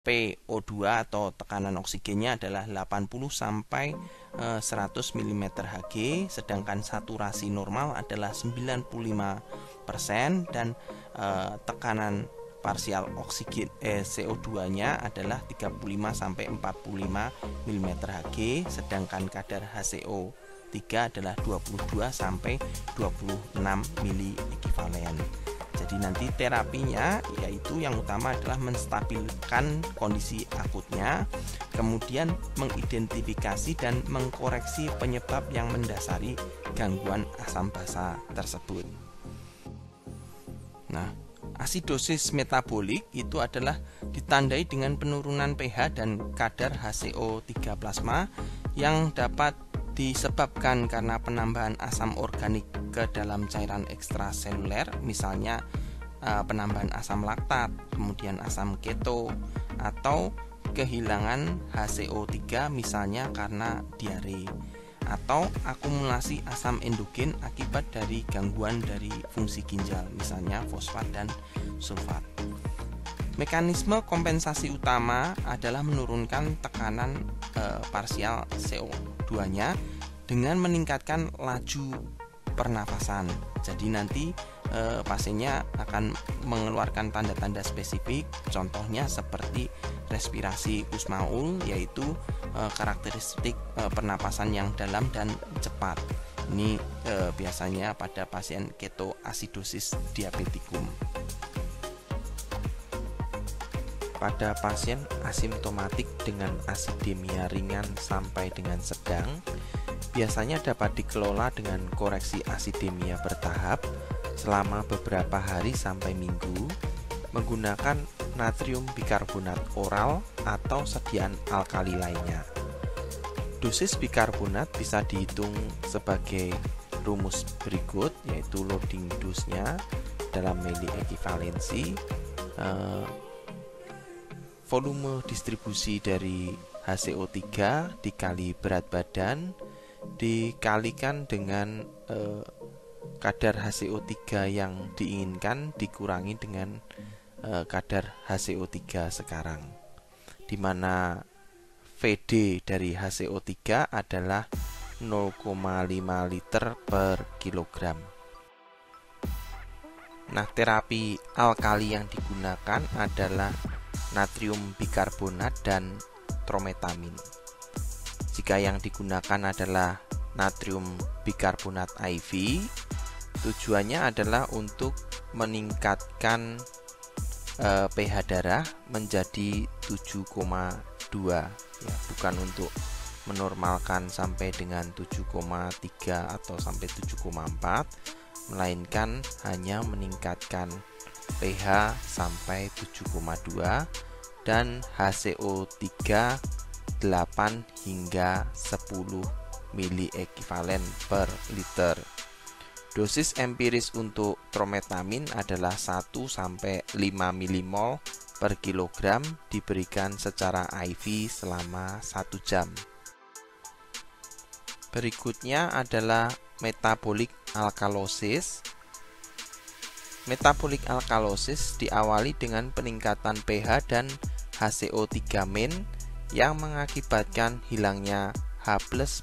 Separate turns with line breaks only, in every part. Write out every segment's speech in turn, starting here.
PO2 atau tekanan oksigennya adalah 80 sampai 100 mm Hg, sedangkan saturasi normal adalah 95% dan tekanan parsial oksigen CO2-nya adalah 35 sampai 45 mm Hg, sedangkan kadar HCO3 adalah 22 sampai 26 mili ekivalen. Jadi nanti terapinya yaitu yang utama adalah menstabilkan kondisi akutnya, kemudian mengidentifikasi dan mengkoreksi penyebab yang mendasari gangguan asam basa tersebut. Nah, asidosis metabolik itu adalah ditandai dengan penurunan pH dan kadar HCO3 plasma yang dapat disebabkan karena penambahan asam organik ke dalam cairan ekstraseluler, misalnya penambahan asam laktat, kemudian asam keto, atau kehilangan HCO3 misalnya karena diare, atau akumulasi asam endogen akibat dari gangguan dari fungsi ginjal, misalnya fosfat dan sulfat. Mekanisme kompensasi utama adalah menurunkan tekanan parsial CO2-nya dengan meningkatkan laju pernafasan. Jadi nanti pasiennya akan mengeluarkan tanda-tanda spesifik, contohnya seperti respirasi Kussmaul, yaitu karakteristik pernapasan yang dalam dan cepat. Ini biasanya pada pasien ketoasidosis diabetikum.
Pada pasien asimptomatik dengan asidemia ringan sampai dengan sedang, biasanya dapat dikelola dengan koreksi asidemia bertahap selama beberapa hari sampai minggu menggunakan natrium bikarbonat oral atau sediaan alkali lainnya. Dosis bikarbonat bisa dihitung sebagai rumus berikut, yaitu loading dose-nya dalam mili ekivalensi, volume distribusi dari HCO3 dikali berat badan dikalikan dengan kadar HCO3 yang diinginkan dikurangi dengan kadar HCO3 sekarang, di mana VD dari HCO3 adalah 0,5 liter per kilogram. Nah, terapi alkali yang digunakan adalah natrium bikarbonat dan trometamin. Jika yang digunakan adalah natrium bikarbonat IV, tujuannya adalah untuk meningkatkan pH darah menjadi 7,2 ya, bukan untuk menormalkan sampai dengan 7,3 atau sampai 7,4, melainkan hanya meningkatkan pH sampai 7,2 dan HCO3 8 hingga 10 mili ekivalen per liter. Dosis empiris untuk trometamin adalah 1 sampai 5 milimol per kilogram, diberikan secara IV selama 1 jam. Berikutnya adalah metabolic alkalosis. Metabolic alkalosis diawali dengan peningkatan pH dan HCO3 min yang mengakibatkan hilangnya H+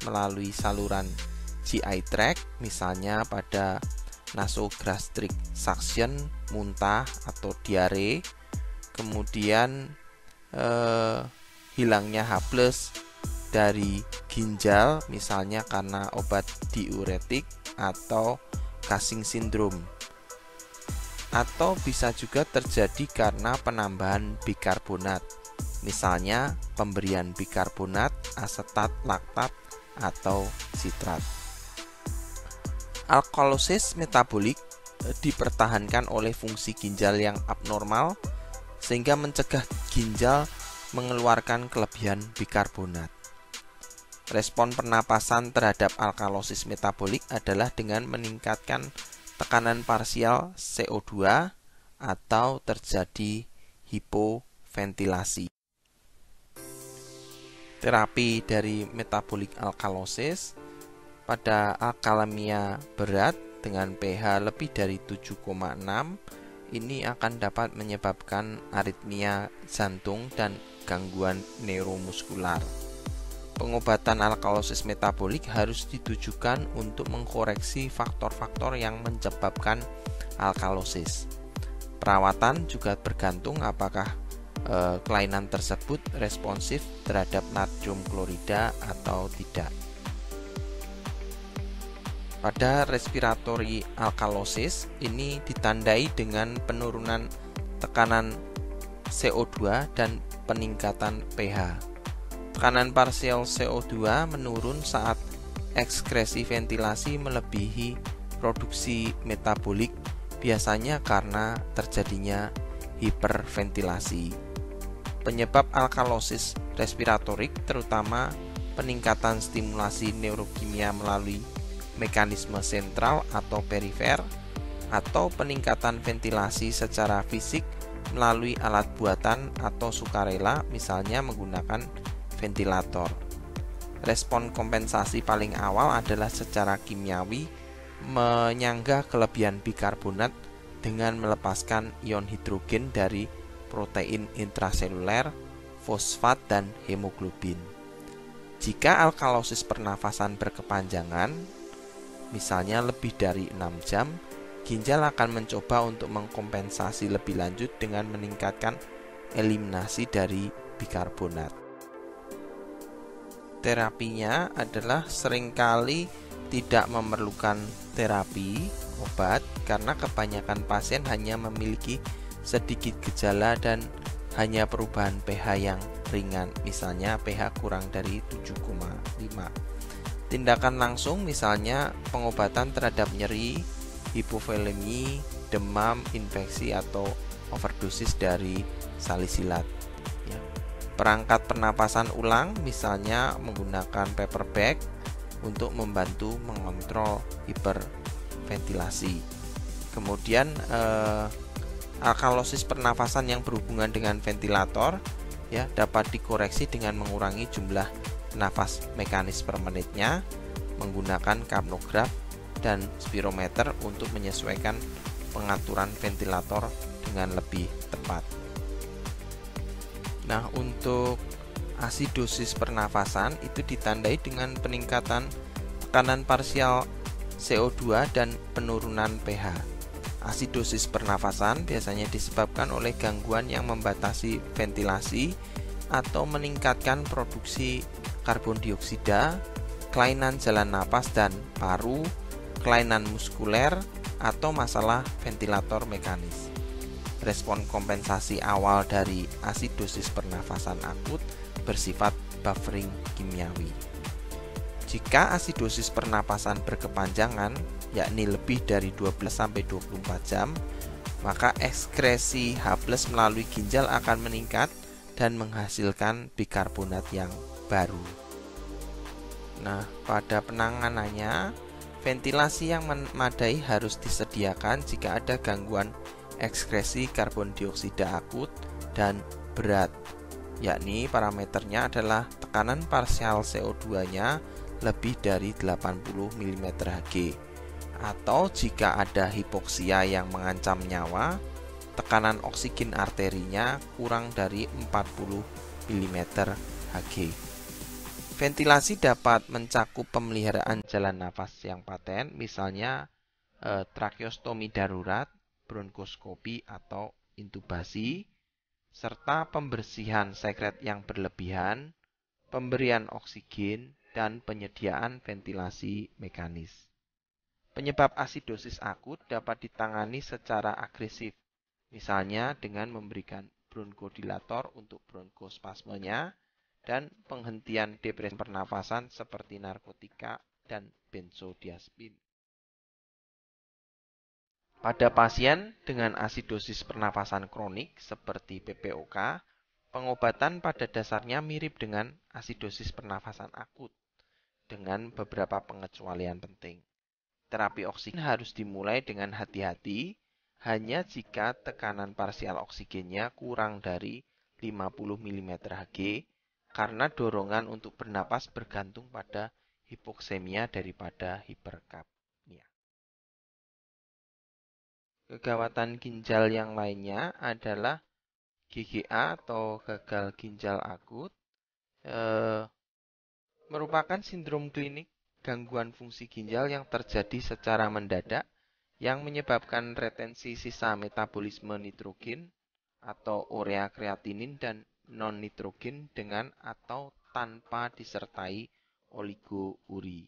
melalui saluran GI tract, misalnya pada nasogastric suction, muntah atau diare. Kemudian hilangnya H+ dari ginjal, misalnya karena obat diuretik atau Cushing syndrome. Atau bisa juga terjadi karena penambahan bikarbonat, misalnya pemberian bikarbonat, asetat laktat, atau sitrat. Alkalosis metabolik dipertahankan oleh fungsi ginjal yang abnormal sehingga mencegah ginjal mengeluarkan kelebihan bikarbonat. Respon pernapasan terhadap alkalosis metabolik adalah dengan meningkatkan tekanan parsial CO2 atau terjadi hipoventilasi. Terapi dari metabolic alkalosis pada alkalemia berat dengan pH lebih dari 7,6 ini akan dapat menyebabkan aritmia jantung dan gangguan neuromuskular. Pengobatan alkalosis metabolik harus ditujukan untuk mengkoreksi faktor-faktor yang menyebabkan alkalosis. Perawatan juga bergantung apakah kelainan tersebut responsif terhadap natrium klorida atau tidak. Pada respiratory alkalosis ini ditandai dengan penurunan tekanan CO2 dan peningkatan pH. Tekanan parsial CO2 menurun saat ekskresi ventilasi melebihi produksi metabolik, biasanya karena terjadinya hiperventilasi. Penyebab alkalosis respiratorik terutama peningkatan stimulasi neurokimia melalui mekanisme sentral atau perifer, atau peningkatan ventilasi secara fisik melalui alat buatan atau sukarela, misalnya menggunakan ventilator. Respon kompensasi paling awal adalah secara kimiawi menyangga kelebihan bikarbonat dengan melepaskan ion hidrogen dari protein intraseluler, fosfat, dan hemoglobin. Jika alkalosis pernafasan berkepanjangan, misalnya lebih dari 6 jam, ginjal akan mencoba untuk mengkompensasi lebih lanjut dengan meningkatkan eliminasi dari bikarbonat. Terapinya adalah seringkali tidak memerlukan terapi obat karena kebanyakan pasien hanya memiliki sedikit gejala dan hanya perubahan pH yang ringan, misalnya pH kurang dari 7,5. Tindakan langsung misalnya pengobatan terhadap nyeri, hipovolemi, demam, infeksi, atau overdosis dari salisilat. Perangkat pernapasan ulang misalnya menggunakan paper bag untuk membantu mengontrol hiperventilasi. Kemudian alkalosis pernafasan yang berhubungan dengan ventilator dapat dikoreksi dengan mengurangi jumlah nafas mekanis per menitnya, menggunakan kapnograf dan spirometer untuk menyesuaikan pengaturan ventilator dengan lebih tepat. Nah, untuk asidosis pernafasan itu ditandai dengan peningkatan tekanan parsial CO2 dan penurunan pH. Asidosis pernafasan biasanya disebabkan oleh gangguan yang membatasi ventilasi atau meningkatkan produksi karbon dioksida, kelainan jalan napas dan paru, kelainan muskuler, atau masalah ventilator mekanis. Respon kompensasi awal dari asidosis pernafasan akut bersifat buffering kimiawi. Jika asidosis pernapasan berkepanjangan, yakni lebih dari 12-24 jam, maka ekskresi H+ melalui ginjal akan meningkat dan menghasilkan bikarbonat yang baru. Nah, pada penanganannya, ventilasi yang memadai harus disediakan jika ada gangguan ekskresi karbon dioksida akut dan berat, yakni parameternya adalah tekanan parsial CO2-nya lebih dari 80 mmHg, atau jika ada hipoksia yang mengancam nyawa, tekanan oksigen arterinya kurang dari 40 mmHg. Ventilasi dapat mencakup pemeliharaan jalan nafas yang paten, misalnya tracheostomi darurat, bronkoskopi atau intubasi, serta pembersihan sekret yang berlebihan, pemberian oksigen, dan penyediaan ventilasi mekanis. Penyebab asidosis akut dapat ditangani secara agresif, misalnya dengan memberikan bronkodilator untuk bronkospasmenya dan penghentian depresi pernafasan seperti narkotika dan benzodiazepin. Pada pasien dengan asidosis pernafasan kronik seperti PPOK, pengobatan pada dasarnya mirip dengan asidosis pernafasan akut, dengan beberapa pengecualian penting. Terapi oksigen harus dimulai dengan hati-hati, hanya jika tekanan parsial oksigennya kurang dari 50 mmHg, karena dorongan untuk bernapas bergantung pada hipoksemia daripada hiperkapnia. Kegawatan ginjal yang lainnya adalah GGA atau gagal ginjal akut, merupakan sindrom klinik gangguan fungsi ginjal yang terjadi secara mendadak yang menyebabkan retensi sisa metabolisme nitrogen atau urea kreatinin dan non-nitrogen dengan atau tanpa disertai oligouri.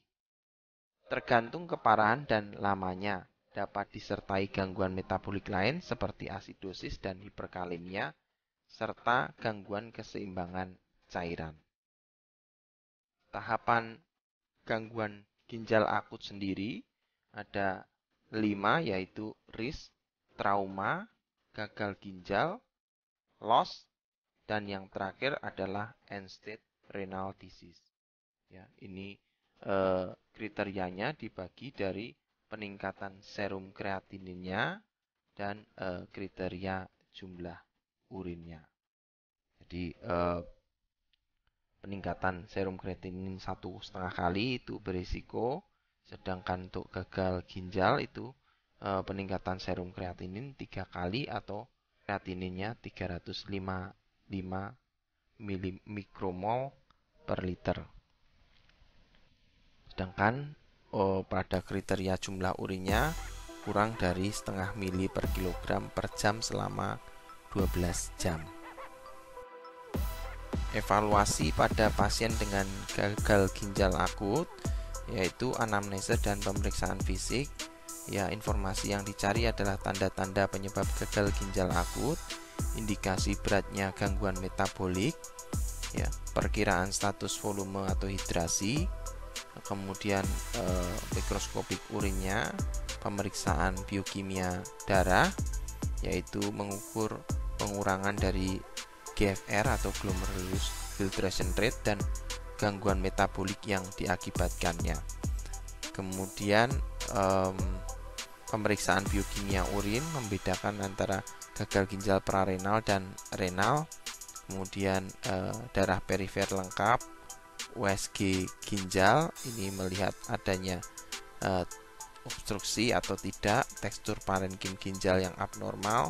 Tergantung keparahan dan lamanya, dapat disertai gangguan metabolik lain seperti asidosis dan hiperkalemia, serta gangguan keseimbangan cairan. Tahapan gangguan ginjal akut sendiri ada 5, yaitu risk, trauma, gagal ginjal, loss, dan yang terakhir adalah end-stage renal disease. Ya, ini kriterianya dibagi dari peningkatan serum kreatininnya dan kriteria jumlah urinnya. Jadi peningkatan serum kreatinin 1,5 kali itu berisiko, sedangkan untuk gagal ginjal itu peningkatan serum kreatinin 3 kali atau kreatininnya 355 mikromol per liter. Sedangkan pada kriteria jumlah urinnya kurang dari setengah mili per kilogram per jam selama 12 jam. Evaluasi pada pasien dengan gagal ginjal akut yaitu anamnesa dan pemeriksaan fisik. Ya, informasi yang dicari adalah tanda-tanda penyebab gagal ginjal akut, indikasi beratnya gangguan metabolik, ya, perkiraan status volume atau hidrasi, kemudian mikroskopik urinnya, pemeriksaan biokimia darah, yaitu mengukur pengurangan dari GFR atau glomerulus filtration rate dan gangguan metabolik yang diakibatkannya. Kemudian pemeriksaan biokimia urin membedakan antara gagal ginjal prarenal dan renal. Kemudian darah perifer lengkap, USG ginjal, ini melihat adanya obstruksi atau tidak, tekstur parenkim ginjal yang abnormal.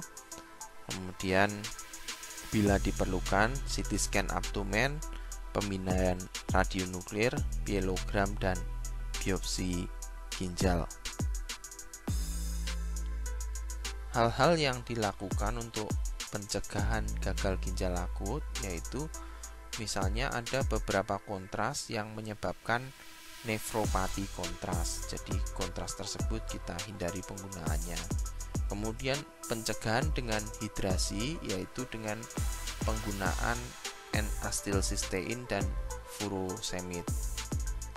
Kemudian bila diperlukan CT scan abdomen, pemindaian radionuklir, pielogram, dan biopsi ginjal. Hal-hal yang dilakukan untuk pencegahan gagal ginjal akut yaitu misalnya ada beberapa kontras yang menyebabkan nefropati kontras. Jadi kontras tersebut kita hindari penggunaannya. Kemudian pencegahan dengan hidrasi yaitu dengan penggunaan N-acetylcysteine dan furosemid.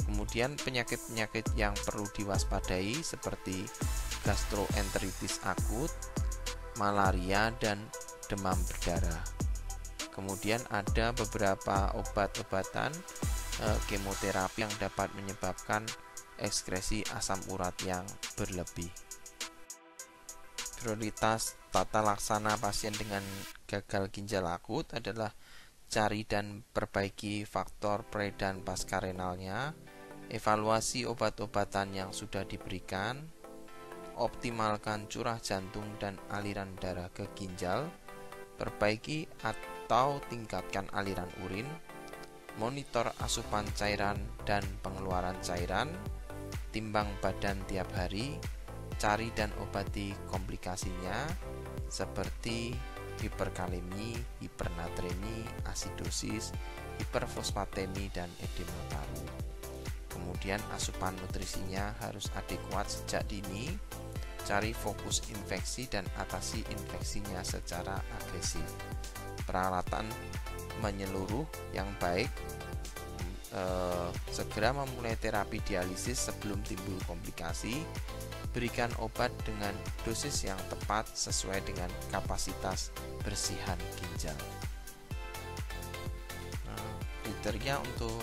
Kemudian penyakit-penyakit yang perlu diwaspadai seperti gastroenteritis akut, malaria, dan demam berdarah. Kemudian ada beberapa obat-obatan kemoterapi yang dapat menyebabkan ekskresi asam urat yang berlebih. Prioritas tata laksana pasien dengan gagal ginjal akut adalah cari dan perbaiki faktor pre dan pasca renalnya, evaluasi obat-obatan yang sudah diberikan, optimalkan curah jantung dan aliran darah ke ginjal, perbaiki atau tingkatkan aliran urin, monitor asupan cairan dan pengeluaran cairan, timbang badan tiap hari, cari dan obati komplikasinya seperti hiperkalemi, hipernatremi, asidosis, hiperfosfatemi, dan edema paru. Kemudian asupan nutrisinya harus adekuat sejak dini, cari fokus infeksi dan atasi infeksinya secara agresif. Peralatan menyeluruh yang baik, segera memulai terapi dialisis sebelum timbul komplikasi, berikan obat dengan dosis yang tepat sesuai dengan kapasitas bersihan ginjal. Kriteria untuk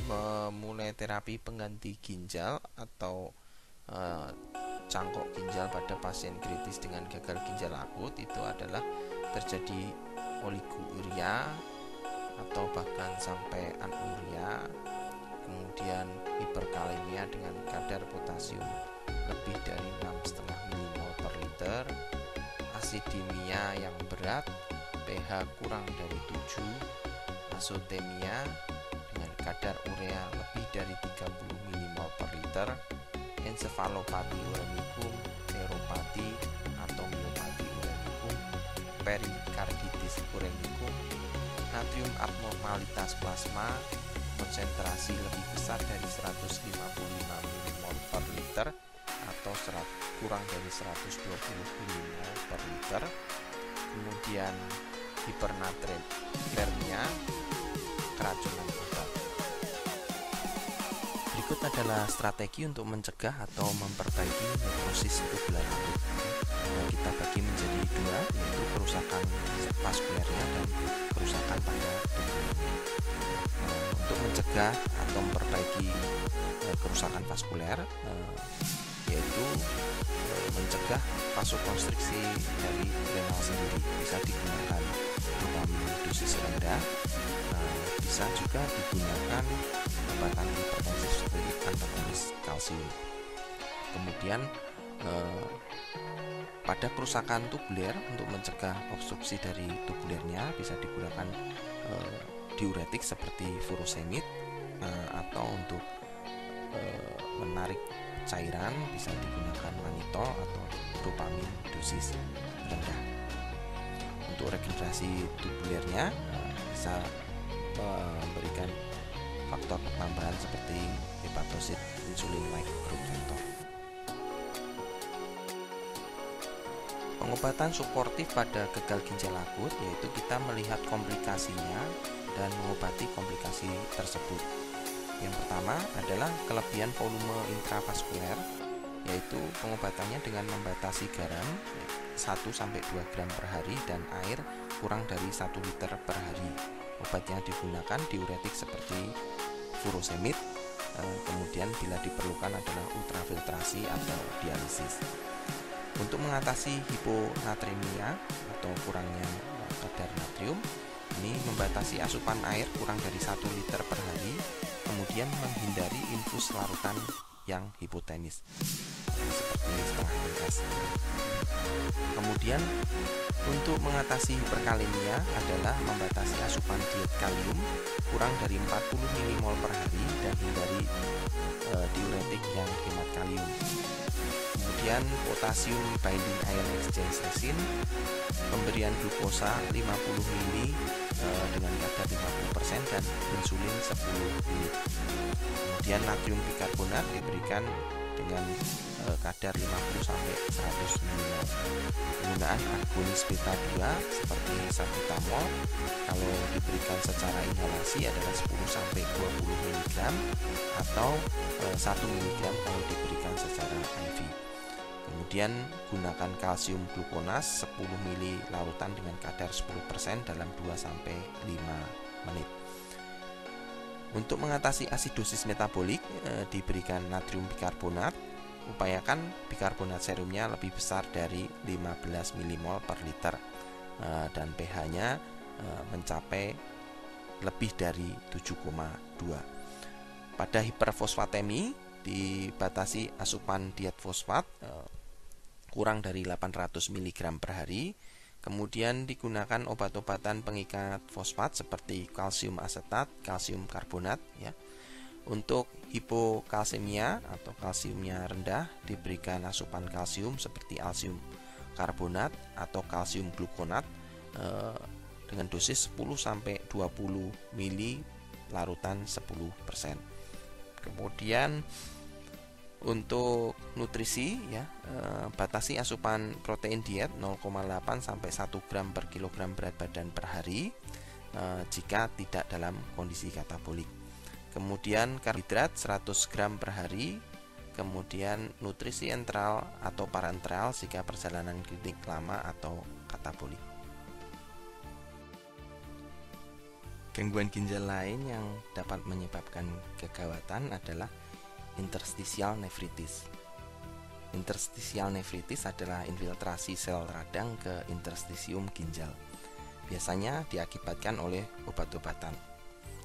memulai terapi pengganti ginjal atau cangkok ginjal pada pasien kritis dengan gagal ginjal akut itu adalah terjadi oliguria atau bahkan sampai anuria, kemudian hiperkalemia dengan kadar potasium lebih dari 6,5 mmol per liter.
liter, asidemia yang berat, pH kurang dari 7, azotemia dengan kadar urea lebih dari 30 mmol per liter, encephalopati uremicum, neuropati atau miopati uremicum, perikarditis uremicum, natrium abnormalitas plasma, konsentrasi lebih besar dari 155 mmol per liter atau kurang dari 120 mmol per liter, kemudian hipernatremia, keracunan obat. Berikut adalah strategi untuk mencegah atau memperbaiki nekrosis tubular akut. Kita bagi menjadi dua, yaitu kerusakan vaskulernya dan kerusakan pada tubuhnya. Untuk mencegah atau memperbaiki kerusakan vaskuler, yaitu mencegah vasokonstriksi dari renal sendiri, bisa digunakan vitamin dosis rendah, bisa juga digunakan obat hipertensif seperti antagonis kalsium. Kemudian pada kerusakan tubuler, untuk mencegah obstruksi dari tubulernya bisa digunakan diuretik seperti furosemid, atau untuk menarik cairan bisa digunakan mannitol atau dopamin dosis rendah. Untuk regenerasi tubulernya bisa memberikan faktor penambahan seperti hepatosit, insulin-like growth factor. Pengobatan suportif pada gagal ginjal akut, yaitu kita melihat komplikasinya dan mengobati komplikasi tersebut. Yang pertama adalah kelebihan volume intravaskuler, yaitu pengobatannya dengan membatasi garam 1-2 gram per hari dan air kurang dari 1 liter per hari. Obat yang digunakan diuretik seperti furosemid, kemudian bila diperlukan adalah ultrafiltrasi atau dialisis. Untuk mengatasi hiponatremia atau kurangnya kadar natrium, ini membatasi asupan air kurang dari 1 liter per hari, kemudian menghindari infus larutan yang hipotenis seperti setengah es. Kemudian untuk mengatasi hiperkalemia adalah membatasi asupan diet kalium kurang dari 40 mmol per hari dan hindari diuretik yang hemat kalium. Kemudian potasium binding ion exchange resin, pemberian glukosa 50 ml dengan kadar 50% dan insulin 10 ml. Kemudian natrium bikarbonat diberikan dengan kadar 50 sampai 100 ml. Penggunaan agonis beta 2 seperti salbutamol kalau diberikan secara inhalasi adalah 10 sampai 20 mg atau 1 mg kalau diberikan secara IV. Kemudian gunakan kalsium glukonas 10 ml larutan dengan kadar 10% dalam 2 sampai 5 menit. Untuk mengatasi asidosis metabolik diberikan natrium bikarbonat. Upayakan bikarbonat serumnya lebih besar dari 15 mmol per liter dan pH-nya mencapai lebih dari 7,2. Pada hiperfosfatemi dibatasi asupan diet fosfat kurang dari 800 mg per hari. Kemudian digunakan obat-obatan pengikat fosfat seperti kalsium asetat, kalsium karbonat ya. Untuk hipokalsemia atau kalsiumnya rendah diberikan asupan kalsium seperti kalsium karbonat atau kalsium glukonat dengan dosis 10 sampai 20 ml larutan 10%. Kemudian untuk nutrisi ya, batasi asupan protein diet 0,8 sampai 1 gram per kilogram berat badan per hari jika tidak dalam kondisi katabolik. Kemudian karbohidrat 100 gram per hari. Kemudian nutrisi entral atau parenteral jika perjalanan klinik lama atau katabolik. Gangguan ginjal lain yang dapat menyebabkan kegawatan adalah interstitial nefritis. Interstitial nefritis adalah infiltrasi sel radang ke interstisium ginjal. Biasanya diakibatkan oleh obat-obatan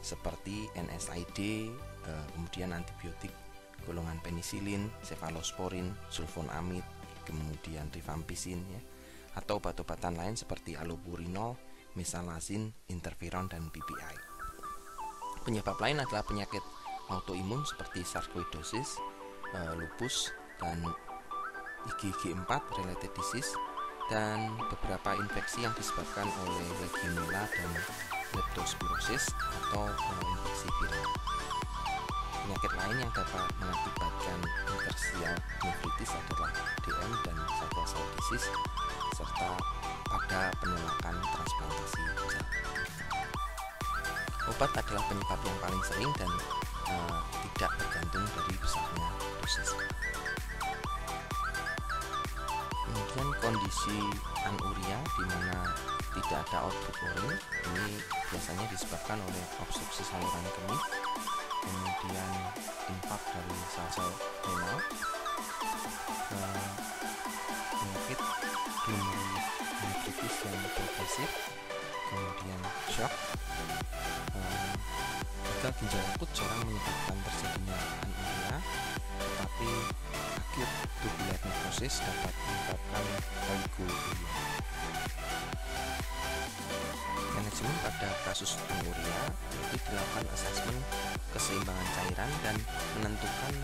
seperti NSAID, kemudian antibiotik golongan penisilin, cefalosporin, sulfonamid, kemudian rifampicin ya, atau obat-obatan lain seperti allopurinol, mesalazin, interferon, dan PPI. Penyebab lain adalah penyakit autoimun seperti sarkoidosis, lupus, dan IgG4 related disease, dan beberapa infeksi yang disebabkan oleh Legionella dan leptospirosis atau infeksi viral. Penyakit lain yang dapat mengakibatkan interstitial nephritis adalah DM dan sickle cell disease, serta pada penolakan transplantasi ginjal. Obat adalah penyebab yang paling sering dan tidak tergantung dari besarnya dosis. Kemudian kondisi anuria di mana tidak ada output urin, ini biasanya disebabkan oleh obstruksi saluran kemih, kemudian infak dari sel-sel renal, penyakit glomerulonefritis yang progresif, kemudian shock. Gagal ginjal akut jarang menyebabkan terjadinya anuria, tetapi acute tubular necrosis dapat menyebabkan oligouria. Manajemen pada kasus anuria itu dilakukan asesmen keseimbangan cairan dan menentukan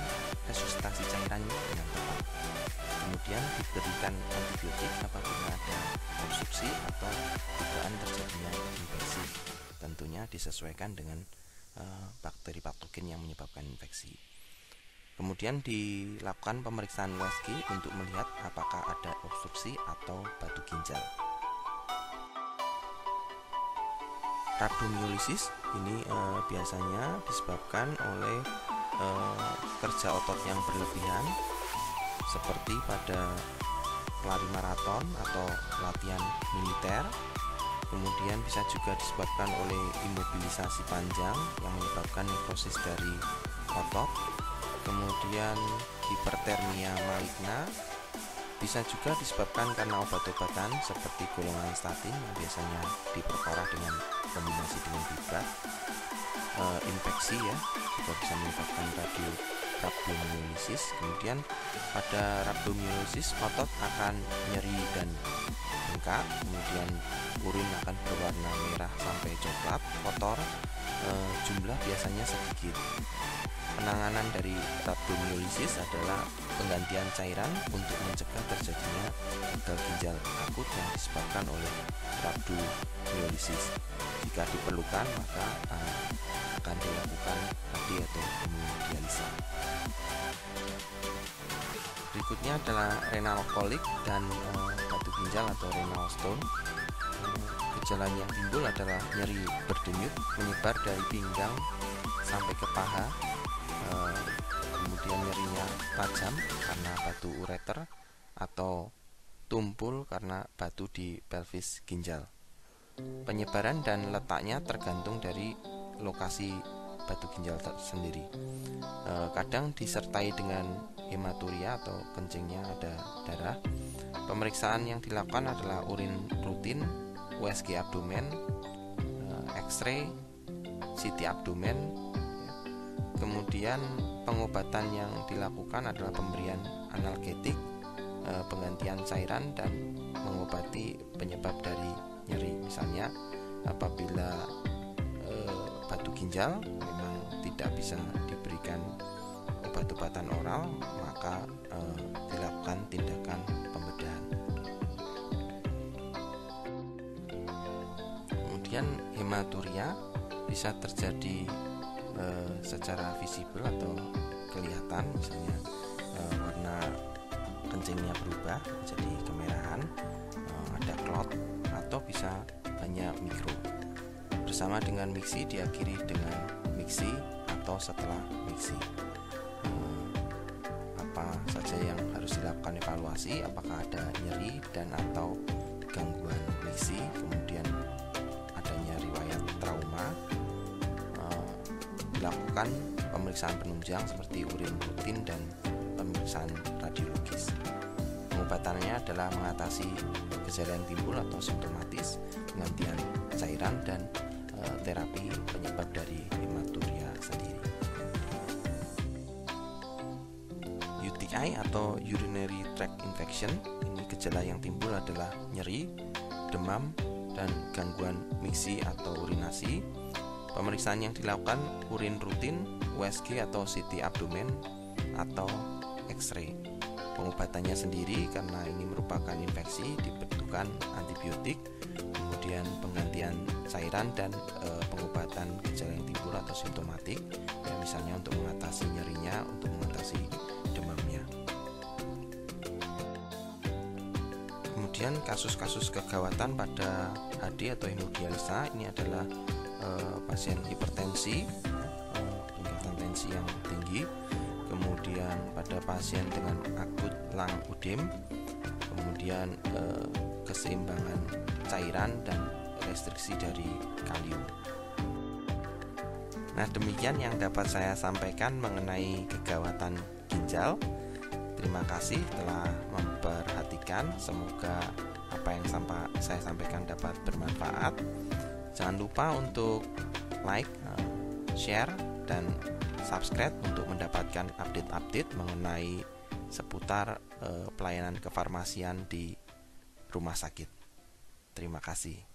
resusitasi cairan dengan tepat. Kemudian diberikan antibiotik apabila ada obstruksi atau dugaan terjadinya infeksi. Tentunya disesuaikan dengan bakteri patogen yang menyebabkan infeksi. Kemudian dilakukan pemeriksaan USG untuk melihat apakah ada obstruksi atau batu ginjal. Rhabdomyolysis ini biasanya disebabkan oleh kerja otot yang berlebihan, seperti pada pelari maraton atau latihan militer. Kemudian bisa juga disebabkan oleh imobilisasi panjang yang menyebabkan nekrosis dari otot. Kemudian hipertermia maligna bisa juga disebabkan karena obat-obatan seperti golongan statin yang biasanya diperparah dengan kombinasi dengan bibrat. Infeksi ya juga bisa menyebabkan rhabdomyolysis. Kemudian pada rhabdomyolysis otot akan nyeri dan bengkak, kemudian urin akan berwarna merah sampai coklat, kotor, jumlah biasanya sedikit. Penanganan dari rhabdomyolysis adalah penggantian cairan untuk mencegah terjadinya gagal ginjal akut yang disebabkan oleh rhabdomyolysis. Jika diperlukan maka akan dilakukan radi atau hemodialisa. Berikutnya adalah renal kolik dan batu ginjal atau renal stone. Gejala yang timbul adalah nyeri berdenyut menyebar dari pinggang sampai ke paha, kemudian nyerinya tajam karena batu ureter atau tumpul karena batu di pelvis ginjal. Penyebaran dan letaknya tergantung dari lokasi batu ginjal sendiri. Kadang disertai dengan hematuria atau kencingnya ada darah. Pemeriksaan yang dilakukan adalah urin rutin, USG abdomen, X-ray, CT abdomen. Kemudian pengobatan yang dilakukan adalah pemberian analgetik, penggantian cairan, dan mengobati penyebab dari nyeri. Misalnya apabila batu ginjal memang tidak bisa diberikan obat-obatan oral, maka dilakukan tindakan pembedahan. Kemudian hematuria bisa terjadi secara visible atau kelihatan, misalnya warna kencingnya berubah menjadi kemerahan, ada clot, atau bisa hanya mikro. Bersama dengan miksi diakhiri dengan miksi atau setelah miksi. Apa saja yang harus dilakukan evaluasi, apakah ada nyeri dan atau gangguan miksi, kemudian adanya riwayat trauma, dilakukan pemeriksaan penunjang seperti urin rutin dan pemeriksaan radiologis. Pengobatannya adalah mengatasi gejala yang timbul atau simptomatis, penggantian cairan, dan terapi penyebab dari hematuria sendiri. UTI UTI atau urinary tract infection. Ini gejala yang timbul adalah nyeri, demam, dan gangguan miksi atau urinasi. Pemeriksaan yang dilakukan urin rutin, USG atau CT abdomen, atau X-ray. Pengobatannya sendiri karena ini merupakan infeksi dibutuhkan antibiotik, kemudian penggantian cairan dan pengobatan gejala yang timbul atau simptomatik, ya misalnya untuk mengatasi nyerinya, untuk mengatasi demamnya. Kemudian kasus-kasus kegawatan pada HD atau hemodialisa ini adalah pasien hipertensi, peningkatan tensi yang tinggi, kemudian pada pasien dengan akut lung ödem, kemudian keseimbangan cairan dan restriksi dari kalium. Nah, demikian yang dapat saya sampaikan mengenai kegawatan ginjal. Terima kasih telah memperhatikan. Semoga apa yang saya sampaikan dapat bermanfaat. Jangan lupa untuk like, share, dan subscribe untuk mendapatkan update-update mengenai seputar pelayanan kefarmasian di rumah sakit. Terima kasih.